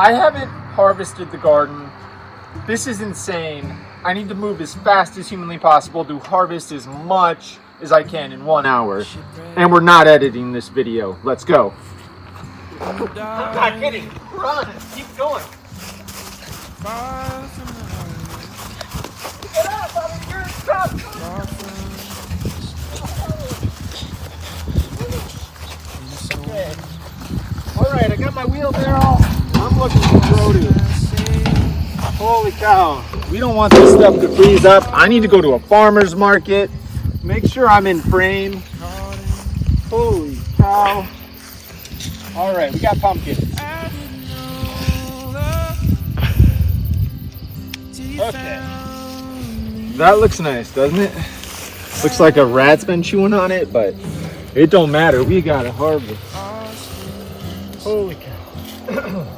I haven't harvested the garden. This is insane. I need to move as fast as humanly possible to harvest as much as I can in 1 hour. And we're not editing this video. Let's go. I'm not kidding. Run. Keep going. Get up. You're stuck. Okay. Alright, I got my wheelbarrow. I'm looking for produce. Holy cow. We don't want this stuff to freeze up. I need to go to a farmer's market. Make sure I'm in frame. Holy cow. Alright, we got pumpkins. Okay. That looks nice, doesn't it? Looks like a rat's been chewing on it, but it don't matter. We got to harvest. Holy cow.